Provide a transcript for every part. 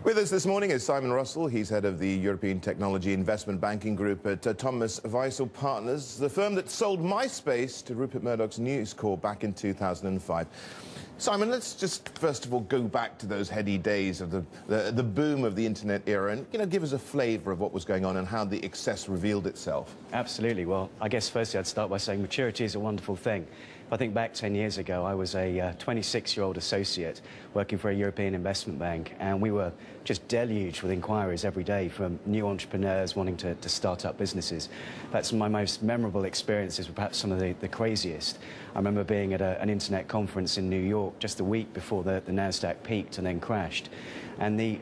With us this morning is Simon Russell. He's head of the European Technology Investment Banking Group at Thomas Weisel Partners, the firm that sold MySpace to Rupert Murdoch's News Corp back in 2005. Simon, let's just first of all go back to those heady days of the boom of the internet era and give us a flavour of what was going on and how the excess revealed itself. Absolutely. Well, I guess firstly I'd start by saying maturity is a wonderful thing. If I think back 10 years ago, I was a 26-year-old associate working for a European investment bank, and we were just deluged with inquiries every day from new entrepreneurs wanting to start up businesses. That's my most memorable experiences, were perhaps some of the craziest. I remember being at an internet conference in New York just a week before the NASDAQ peaked and then crashed. And the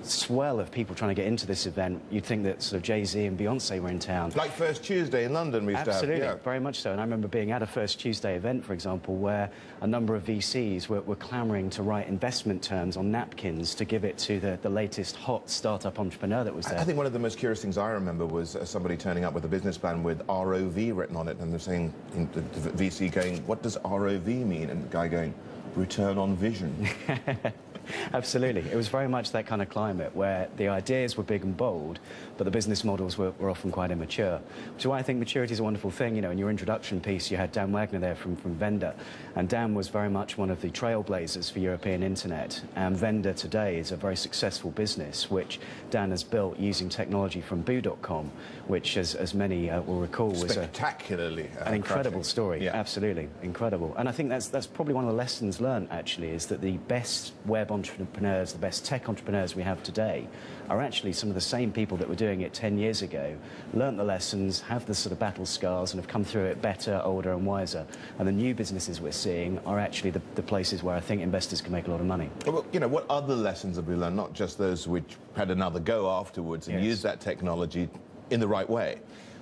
swell of people trying to get into this event, you'd think that sort of Jay-Z and Beyonce were in town. Like First Tuesday in London we used to have. Absolutely, very much so. And I remember being at a First Tuesday event, for example, where a number of VCs were clamouring to write investment terms on napkins to give it to the latest hot startup entrepreneur that was there. I think one of the most curious things I remember was somebody turning up with a business plan with ROV written on it, and they're saying, the VC going, what does ROV mean? And the guy going, return on vision. Absolutely. It was very much that kind of climate where the ideas were big and bold, but the business models were often quite immature. Which is why I think maturity is a wonderful thing. You know, in your introduction piece, you had Dan Wagner there from Vendor, and Dan was very much one of the trailblazers for European internet. And Vendor today is a very successful business, which Dan has built using technology from Boo.com, which, as many will recall, was spectacularly an incredible story. Yeah. Absolutely incredible. And I think that's probably one of the lessons learned, actually, is that the best web entrepreneurs, the best tech entrepreneurs we have today are actually some of the same people that were doing it 10 years ago, learnt the lessons, have the sort of battle scars and have come through it better, older and wiser. And the new businesses we're seeing are actually the places where I think investors can make a lot of money. Well, what other lessons have we learned, not just those which had another go afterwards and used that technology in the right way?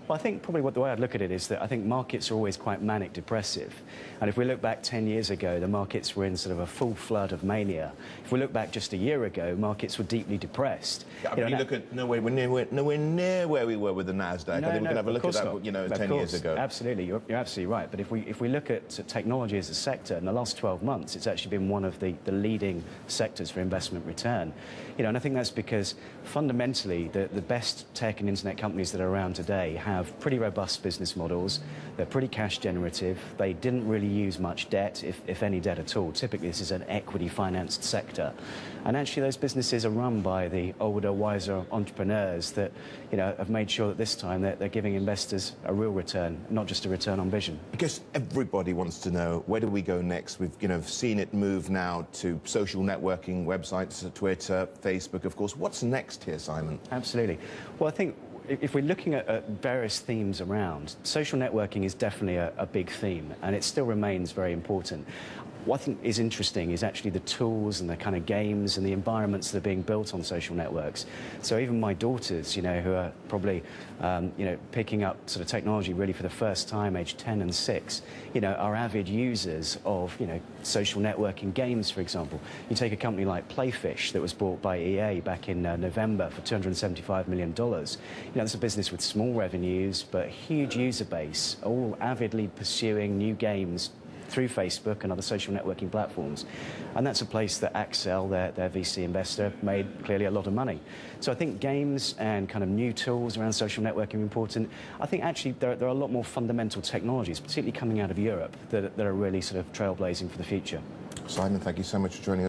Well, I think probably the way I'd look at it is that I think markets are always quite manic depressive. And if we look back 10 years ago, the markets were in sort of a full flood of mania. If we look back just a year ago, markets were deeply depressed. Yeah, I mean, you look at nowhere near where we were with the NASDAQ. I think we can have a look at that, 10 years ago. Absolutely, you're absolutely right. But if we look at technology as a sector, in the last 12 months, it's actually been one of the leading sectors for investment return. And I think that's because fundamentally the best tech and internet companies that are around today have pretty robust business models. They're pretty cash generative. They didn't really use much debt, if any debt at all. Typically, this is an equity-financed sector. And actually, those businesses are run by the older, wiser entrepreneurs that, have made sure that this time they're giving investors a real return, not just a return on vision. Because everybody wants to know, where do we go next? We've, seen it move now to social networking websites, Twitter, Facebook, of course. What's next here, Simon? Absolutely. Well, I think if we're looking at various themes around, social networking is definitely a big theme, and it still remains very important. What I think is interesting is actually the tools and the kind of games and the environments that are being built on social networks. So even my daughters, who are probably, picking up sort of technology really for the first time, aged 10 and 6, are avid users of, social networking games, for example. You take a company like Playfish that was bought by EA back in November for $275 million. It's a business with small revenues, but huge user base, all avidly pursuing new games through Facebook and other social networking platforms. And that's a place that Axel, their VC investor, made clearly a lot of money. So I think games and kind of new tools around social networking are important. I think actually there are a lot more fundamental technologies, particularly coming out of Europe, that are really sort of trailblazing for the future. Simon, thank you so much for joining us.